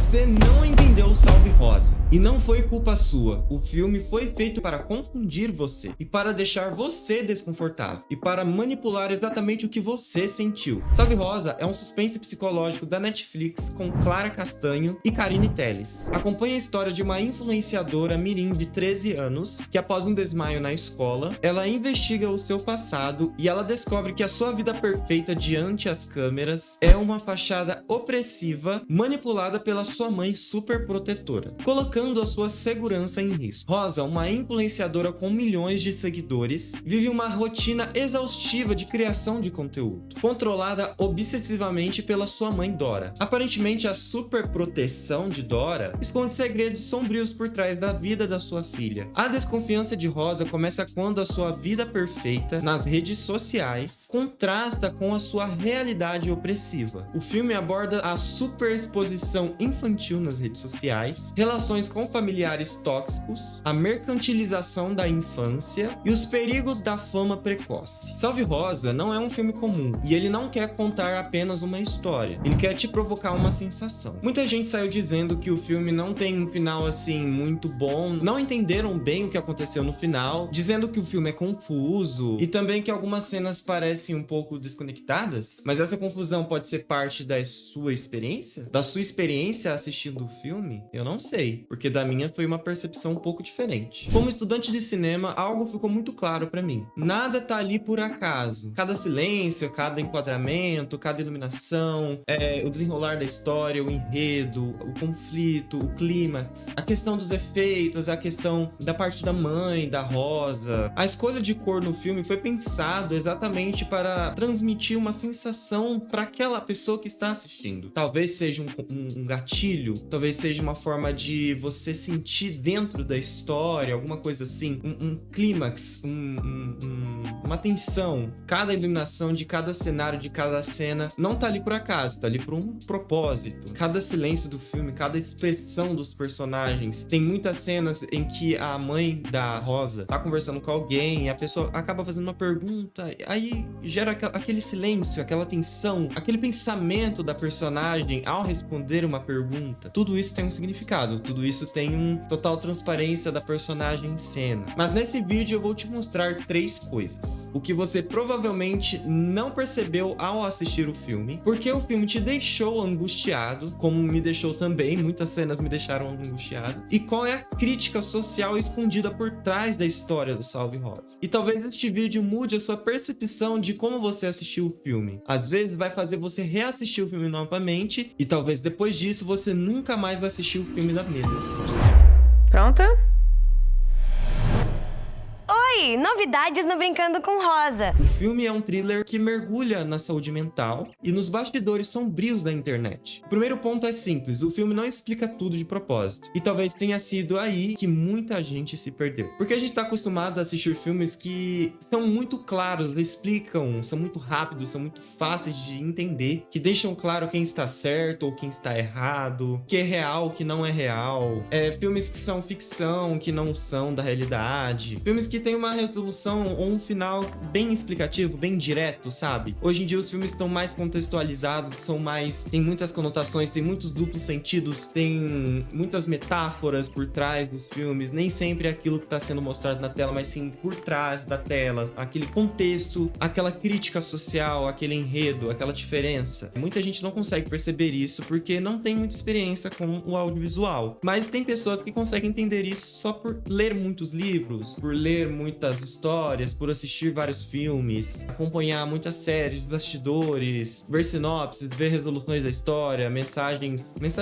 Você não entendeu o Salve Rosa. E não foi culpa sua. O filme foi feito para confundir você. E para deixar você desconfortável. E para manipular exatamente o que você sentiu. Salve Rosa é um suspense psicológico da Netflix com Clara Castanho e Karine Telles. Acompanha a história de uma influenciadora mirim de 13 anos que, após um desmaio na escola, ela investiga o seu passado e ela descobre que a sua vida perfeita diante as câmeras é uma fachada opressiva manipulada pela sua mãe super protetora, colocando a sua segurança em risco. Rosa, uma influenciadora com milhões de seguidores, vive uma rotina exaustiva de criação de conteúdo, controlada obsessivamente pela sua mãe Dora. Aparentemente, a super proteção de Dora esconde segredos sombrios por trás da vida da sua filha. A desconfiança de Rosa começa quando a sua vida perfeita nas redes sociais contrasta com a sua realidade opressiva. O filme aborda a superexposição infantil nas redes sociais, relações com familiares tóxicos, a mercantilização da infância e os perigos da fama precoce. Salve Rosa não é um filme comum e ele não quer contar apenas uma história, ele quer te provocar uma sensação. Muita gente saiu dizendo que o filme não tem um final assim muito bom, não entenderam bem o que aconteceu no final, dizendo que o filme é confuso e também que algumas cenas parecem um pouco desconectadas, mas essa confusão pode ser parte da sua experiência? Da sua experiência assistindo o filme? Eu não sei, porque da minha foi uma percepção um pouco diferente. Como estudante de cinema, algo ficou muito claro pra mim. Nada tá ali por acaso. Cada silêncio, cada enquadramento, cada iluminação, o desenrolar da história, o enredo, o conflito, o clímax, a questão dos efeitos, a questão da parte da mãe, da Rosa. A escolha de cor no filme foi pensado exatamente para transmitir uma sensação para aquela pessoa que está assistindo. Talvez seja um gatilho, talvez seja uma forma de você sentir dentro da história, alguma coisa assim, um clímax, uma tensão. Cada iluminação de cada cenário, de cada cena, não tá ali por acaso, tá ali por um propósito. Cada silêncio do filme, cada expressão dos personagens. Tem muitas cenas em que a mãe da Rosa tá conversando com alguém e a pessoa acaba fazendo uma pergunta, aí gera aquele silêncio, aquela tensão, aquele pensamento da personagem ao responder uma pergunta. Tudo isso tem um significado, tudo isso tem uma total transparência da personagem em cena. Mas nesse vídeo eu vou te mostrar 3 coisas. O que você provavelmente não percebeu ao assistir o filme, porque o filme te deixou angustiado, como me deixou também, muitas cenas me deixaram angustiado, e qual é a crítica social escondida por trás da história do Salve Rosa. E talvez este vídeo mude a sua percepção de como você assistiu o filme. Às vezes vai fazer você reassistir o filme novamente, e talvez depois disso você nunca mais vai assistir o filme da mesma forma. Pronta? Oi, novidades no Brincando com Rosa. O filme é um thriller que mergulha na saúde mental e nos bastidores sombrios da internet. O primeiro ponto é simples, o filme não explica tudo de propósito. E talvez tenha sido aí que muita gente se perdeu. Porque a gente tá acostumado a assistir filmes que são muito claros, eles explicam, são muito rápidos, são muito fáceis de entender, que deixam claro quem está certo ou quem está errado, o que é real, o que não é real. Filmes que são ficção, que não são da realidade. Filmes que têm uma resolução ou um final bem explicativo, bem direto, sabe? Hoje em dia os filmes estão mais contextualizados, tem muitas conotações, tem muitos duplos sentidos, tem muitas metáforas por trás dos filmes, nem sempre é aquilo que está sendo mostrado na tela, mas sim por trás da tela, aquele contexto, aquela crítica social, aquele enredo, aquela diferença. Muita gente não consegue perceber isso porque não tem muita experiência com o audiovisual, mas tem pessoas que conseguem entender isso só por ler muitos livros, por ler muitas histórias, por assistir vários filmes, acompanhar muitas séries, bastidores, ver sinopses, ver resoluções da história, mensagem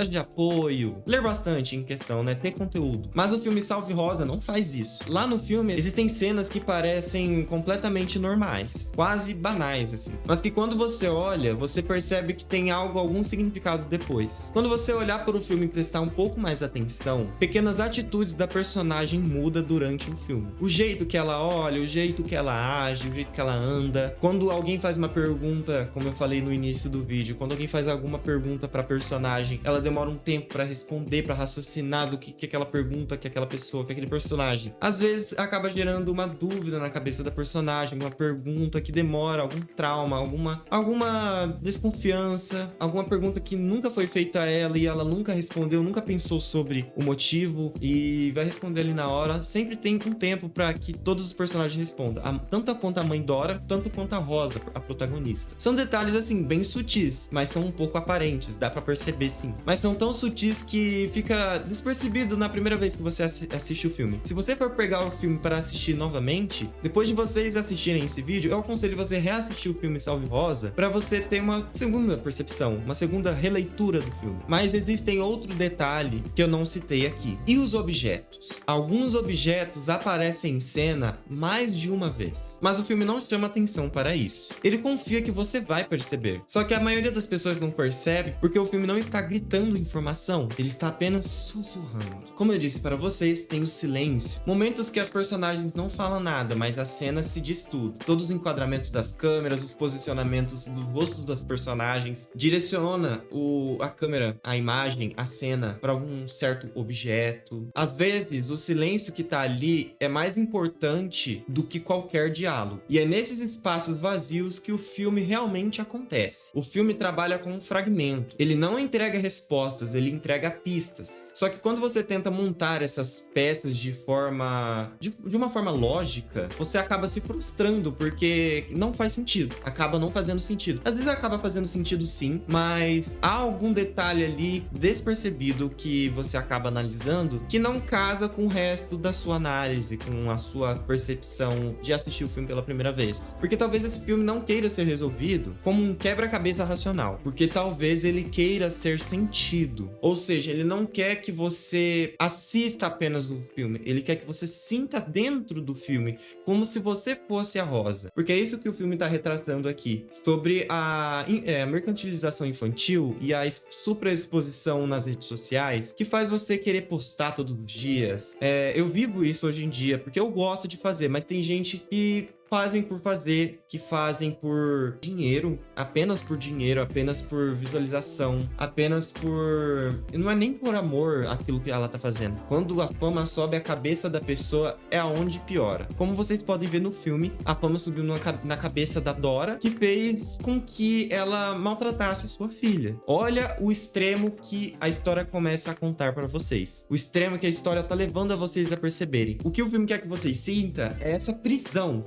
de apoio, ler bastante em questão, né? Ter conteúdo. Mas o filme Salve Rosa não faz isso. Lá no filme existem cenas que parecem completamente normais, quase banais, assim, mas que quando você olha, você percebe que tem algum significado depois. Quando você olhar para o filme e prestar um pouco mais atenção, pequenas atitudes da personagem mudam durante o filme. O jeito que ela ela olha, o jeito que ela age, o jeito que ela anda. Quando alguém faz uma pergunta, como eu falei no início do vídeo, quando alguém faz alguma pergunta pra personagem, ela demora um tempo pra responder, pra raciocinar do que aquela pergunta, que aquela pessoa, que aquele personagem. Às vezes acaba gerando uma dúvida na cabeça da personagem, uma pergunta que demora, algum trauma, alguma desconfiança, alguma pergunta que nunca foi feita a ela e ela nunca respondeu, nunca pensou sobre o motivo e vai responder ali na hora. Sempre tem um tempo pra que todos os personagens respondam, tanto quanto a mãe Dora, tanto quanto a Rosa, a protagonista. São detalhes assim bem sutis, mas são um pouco aparentes, dá pra perceber sim. Mas são tão sutis que fica despercebido na primeira vez que você assiste o filme. Se você for pegar o filme para assistir novamente, depois de vocês assistirem esse vídeo, eu aconselho você reassistir o filme Salve Rosa para você ter uma segunda percepção, uma segunda releitura do filme. Mas existem outro detalhe que eu não citei aqui. E os objetos? Alguns objetos aparecem em cena mais de uma vez, mas o filme não chama atenção para isso. Ele confia que você vai perceber. Só que a maioria das pessoas não percebe porque o filme não está gritando informação, ele está apenas sussurrando. Como eu disse para vocês, tem o silêncio. Momentos que as personagens não falam nada, mas a cena se diz tudo. Todos os enquadramentos das câmeras, os posicionamentos do rosto das personagens, direciona a câmera, a imagem, a cena para algum certo objeto. Às vezes, o silêncio que tá ali é mais importante do que qualquer diálogo. E é nesses espaços vazios que o filme realmente acontece. O filme trabalha com um fragmento. Ele não entrega respostas, ele entrega pistas. Só que quando você tenta montar essas peças de uma forma lógica, você acaba se frustrando porque não faz sentido. Acaba não fazendo sentido. Às vezes acaba fazendo sentido sim, mas há algum detalhe ali despercebido que você acaba analisando que não casa com o resto da sua análise, com a sua percepção de assistir o filme pela primeira vez. Porque talvez esse filme não queira ser resolvido como um quebra-cabeça racional, porque talvez ele queira ser sentido. Ou seja, ele não quer que você assista apenas o filme, ele quer que você sinta dentro do filme, como se você fosse a Rosa. Porque é isso que o filme está retratando aqui, sobre a mercantilização infantil e a superexposição nas redes sociais, que faz você querer postar todos os dias. Eu vivo isso hoje em dia, porque eu gosto de fazer, mas tem gente que fazem por fazer, que fazem por dinheiro, apenas por visualização, apenas por... Não é nem por amor aquilo que ela tá fazendo. Quando a fama sobe a cabeça da pessoa, é aonde piora. Como vocês podem ver no filme, a fama subiu na cabeça da Dora, que fez com que ela maltratasse sua filha. Olha o extremo que a história começa a contar pra vocês. O extremo que a história tá levando a vocês a perceberem. O que o filme quer que vocês sintam é essa prisão,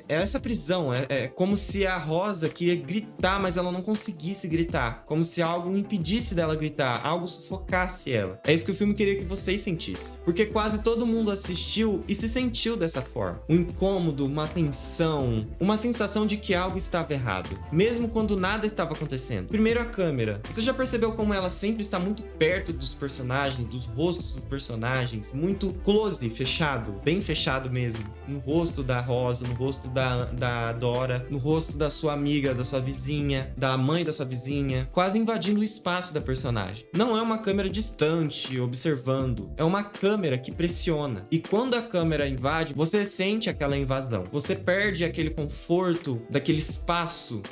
essa prisão. É como se a Rosa queria gritar, mas ela não conseguisse gritar. Como se algo impedisse dela gritar, algo sufocasse ela. É isso que o filme queria que vocês sentissem. Porque quase todo mundo assistiu e se sentiu dessa forma. Um incômodo, uma tensão, uma sensação de que algo estava errado, mesmo quando nada estava acontecendo. Primeiro, a câmera. Você já percebeu como ela sempre está muito perto dos personagens, dos rostos dos personagens, muito close, fechado, bem fechado mesmo, no rosto da Rosa, no rosto da Dora, no rosto da sua amiga, da sua vizinha, da mãe da sua vizinha, quase invadindo o espaço da personagem. Não é uma câmera distante, observando. É uma câmera que pressiona. E quando a câmera invade, você sente aquela invasão. Você perde aquele conforto daquele espaço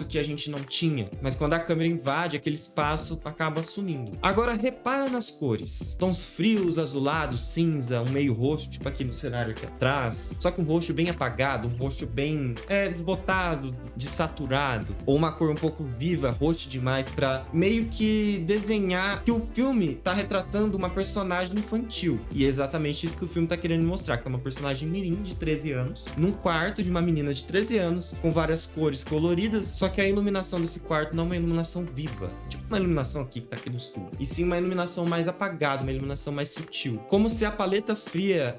que a gente não tinha. Mas quando a câmera invade, aquele espaço acaba sumindo. Agora, repara nas cores. Tons frios, azulados, cinza, um meio roxo, tipo aqui no cenário aqui atrás. Só que um roxo bem apagado, um roxo bem desbotado, desaturado. Ou uma cor um pouco viva, roxo demais, pra meio que desenhar que o filme tá retratando uma personagem infantil. E é exatamente isso que o filme tá querendo mostrar, que é uma personagem mirim de 13 anos, num quarto de uma menina de 13 anos, com várias cores coloridas, só que a iluminação desse quarto não é uma iluminação viva, tipo uma iluminação aqui que tá aqui no estúdio, e sim uma iluminação mais apagada, uma iluminação mais sutil. Como se a paleta fria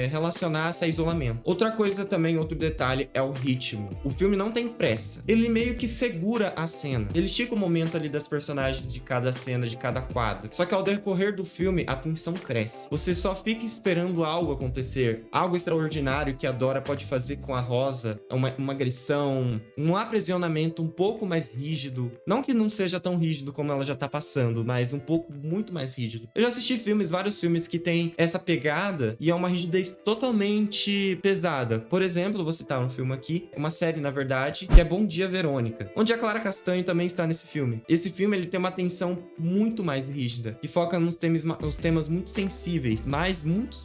relacionasse força é isolamento. Outra coisa também, outro detalhe, é o ritmo. O filme não tem pressa. Ele meio que segura a cena. Ele estica o momento ali das personagens de cada cena, de cada quadro. Só que ao decorrer do filme, a tensão cresce. Você só fica esperando algo acontecer, algo extraordinário que a Dora pode fazer com a Rosa, uma agressão, um aprisionamento um pouco mais rígido. Não que não seja tão rígido como ela já tá passando, mas um pouco muito mais rígido. Eu já assisti vários filmes que tem essa pegada e é uma rigidez totalmente pesada. Por exemplo, vou citar um filme aqui, uma série na verdade, que é Bom Dia Verônica, onde a Clara Castanho também está nesse filme. Esse filme ele tem uma tensão muito mais rígida, que foca nos temas muito sensíveis, mas muito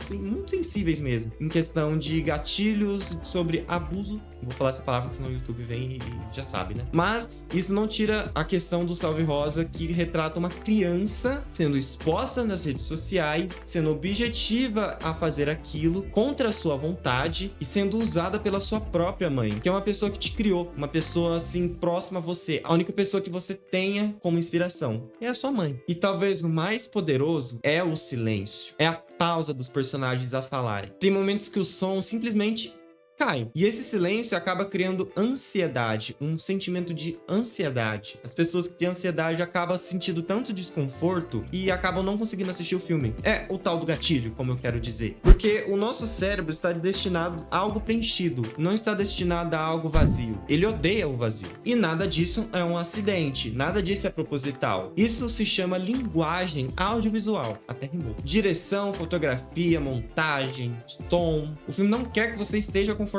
sensíveis mesmo, em questão de gatilhos sobre abuso. Vou falar essa palavra, senão o YouTube vem e já sabe, né? Mas isso não tira a questão do Salve Rosa, que retrata uma criança sendo exposta nas redes sociais, sendo objetiva a fazer aquilo contra a sua vontade e sendo usada pela sua própria mãe, que é uma pessoa que te criou, uma pessoa assim próxima a você. A única pessoa que você tenha como inspiração é a sua mãe. E talvez o mais poderoso é o silêncio, é a pausa dos personagens a falarem. Tem momentos que o som simplesmente cai. E esse silêncio acaba criando ansiedade, um sentimento de ansiedade. As pessoas que têm ansiedade acabam sentindo tanto desconforto e acabam não conseguindo assistir o filme. É o tal do gatilho, como eu quero dizer. Porque o nosso cérebro está destinado a algo preenchido, não está destinado a algo vazio. Ele odeia o vazio. E nada disso é um acidente, nada disso é proposital. Isso se chama linguagem audiovisual. Até rimou. Direção, fotografia, montagem, som. O filme não quer que você esteja confortável.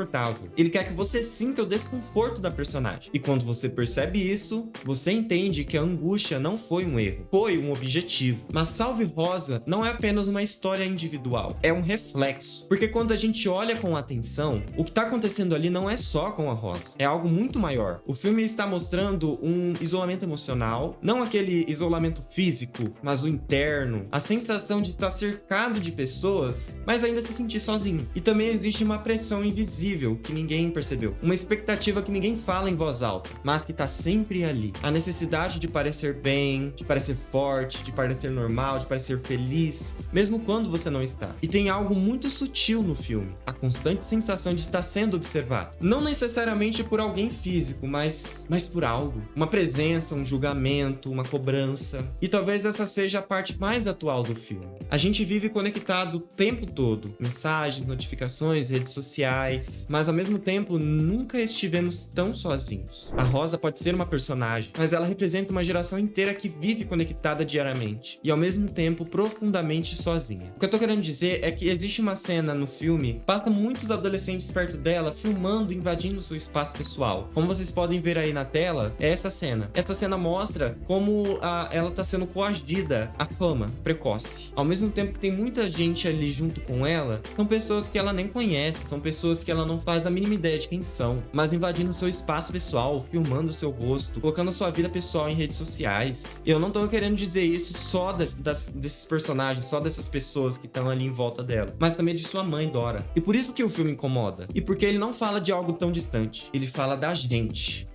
Ele quer que você sinta o desconforto da personagem. E quando você percebe isso, você entende que a angústia não foi um erro, foi um objetivo. Mas Salve Rosa não é apenas uma história individual, é um reflexo. Porque quando a gente olha com atenção, o que está acontecendo ali não é só com a Rosa, é algo muito maior. O filme está mostrando um isolamento emocional, não aquele isolamento físico, mas o interno, a sensação de estar cercado de pessoas, mas ainda se sentir sozinho. E também existe uma pressão invisível que ninguém percebeu. Uma expectativa que ninguém fala em voz alta, mas que tá sempre ali. A necessidade de parecer bem, de parecer forte, de parecer normal, de parecer feliz, mesmo quando você não está. E tem algo muito sutil no filme, a constante sensação de estar sendo observado. Não necessariamente por alguém físico, mas por algo. Uma presença, um julgamento, uma cobrança. E talvez essa seja a parte mais atual do filme. A gente vive conectado o tempo todo. Mensagens, notificações, redes sociais, mas ao mesmo tempo nunca estivemos tão sozinhos. A Rosa pode ser uma personagem, mas ela representa uma geração inteira que vive conectada diariamente e ao mesmo tempo profundamente sozinha. O que eu tô querendo dizer é que existe uma cena no filme, passa muitos adolescentes perto dela filmando, invadindo seu espaço pessoal. Como vocês podem ver aí na tela, é essa cena. Essa cena mostra como ela tá sendo coagida à fama precoce. Ao mesmo tempo que tem muita gente ali junto com ela, são pessoas que ela nem conhece, são pessoas que ela não faz a mínima ideia de quem são, mas invadindo seu espaço pessoal, filmando seu rosto, colocando a sua vida pessoal em redes sociais. E eu não tô querendo dizer isso só desses personagens, só dessas pessoas que estão ali em volta dela, mas também de sua mãe, Dora. E por isso que o filme incomoda. E porque ele não fala de algo tão distante, ele fala da gente.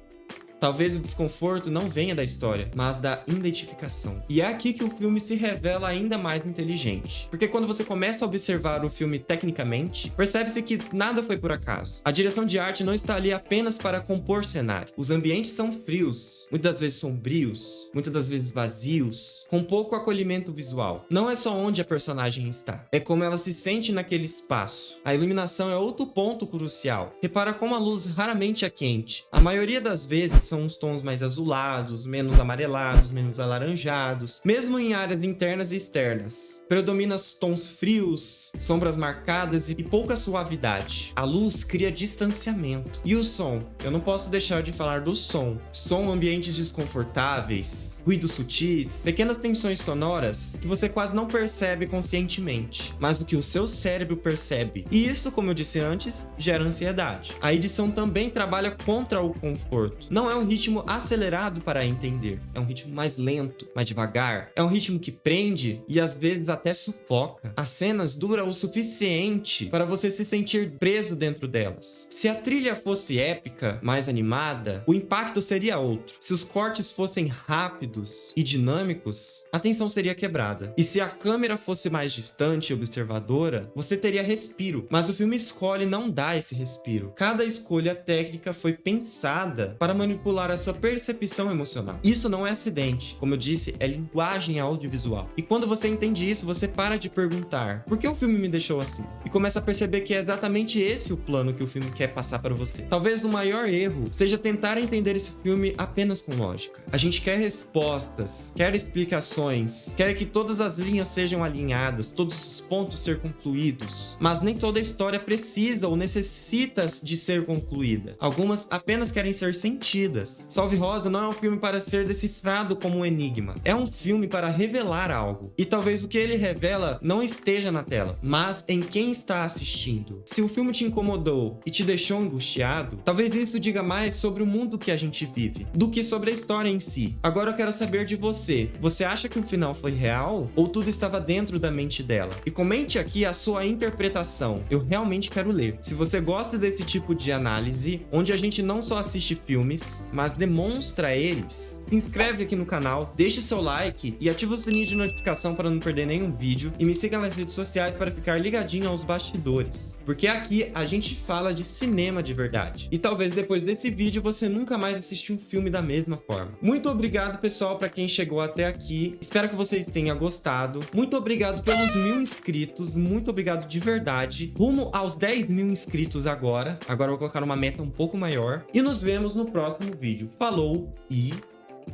Talvez o desconforto não venha da história, mas da identificação. E é aqui que o filme se revela ainda mais inteligente. Porque quando você começa a observar o filme tecnicamente, percebe-se que nada foi por acaso. A direção de arte não está ali apenas para compor cenário. Os ambientes são frios, muitas das vezes sombrios, muitas das vezes vazios, com pouco acolhimento visual. Não é só onde a personagem está, é como ela se sente naquele espaço. A iluminação é outro ponto crucial. Repara como a luz raramente é quente. A maioria das vezes são os tons mais azulados, menos amarelados, menos alaranjados, mesmo em áreas internas e externas. Predomina os tons frios, sombras marcadas e pouca suavidade. A luz cria distanciamento. E o som? Eu não posso deixar de falar do som. Som, ambientes desconfortáveis, ruídos sutis, pequenas tensões sonoras que você quase não percebe conscientemente, mas o que o seu cérebro percebe. E isso, como eu disse antes, gera ansiedade. A edição também trabalha contra o conforto. Não é um ritmo acelerado para entender. É um ritmo mais lento, mais devagar. É um ritmo que prende e às vezes até sufoca. As cenas duram o suficiente para você se sentir preso dentro delas. Se a trilha fosse épica, mais animada, o impacto seria outro. Se os cortes fossem rápidos e dinâmicos, a tensão seria quebrada. E se a câmera fosse mais distante e observadora, você teria respiro. Mas o filme escolhe não dar esse respiro. Cada escolha técnica foi pensada para manipular a sua percepção emocional. Isso não é acidente. Como eu disse, é linguagem audiovisual. E quando você entende isso, você para de perguntar: por que o filme me deixou assim? E começa a perceber que é exatamente esse o plano que o filme quer passar para você. Talvez o maior erro seja tentar entender esse filme apenas com lógica. A gente quer respostas, quer explicações, quer que todas as linhas sejam alinhadas, todos os pontos ser concluídos. Mas nem toda história precisa ou necessita de ser concluída. Algumas apenas querem ser sentidas. Salve Rosa não é um filme para ser decifrado como um enigma. É um filme para revelar algo. E talvez o que ele revela não esteja na tela, mas em quem está assistindo. Se o filme te incomodou e te deixou angustiado, talvez isso diga mais sobre o mundo que a gente vive, do que sobre a história em si. Agora eu quero saber de você. Você acha que o final foi real? Ou tudo estava dentro da mente dela? E comente aqui a sua interpretação. Eu realmente quero ler. Se você gosta desse tipo de análise, onde a gente não só assiste filmes, mas demonstra eles, se inscreve aqui no canal, deixe seu like e ativa o sininho de notificação para não perder nenhum vídeo, e me siga nas redes sociais para ficar ligadinho aos bastidores, porque aqui a gente fala de cinema de verdade. E talvez depois desse vídeo você nunca mais assista um filme da mesma forma. Muito obrigado, pessoal, para quem chegou até aqui. Espero que vocês tenham gostado. Muito obrigado pelos 1000 inscritos. Muito obrigado de verdade. Rumo aos 10.000 inscritos agora. Agora eu vou colocar uma meta um pouco maior. E nos vemos no próximo vídeo. Falou e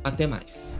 até mais.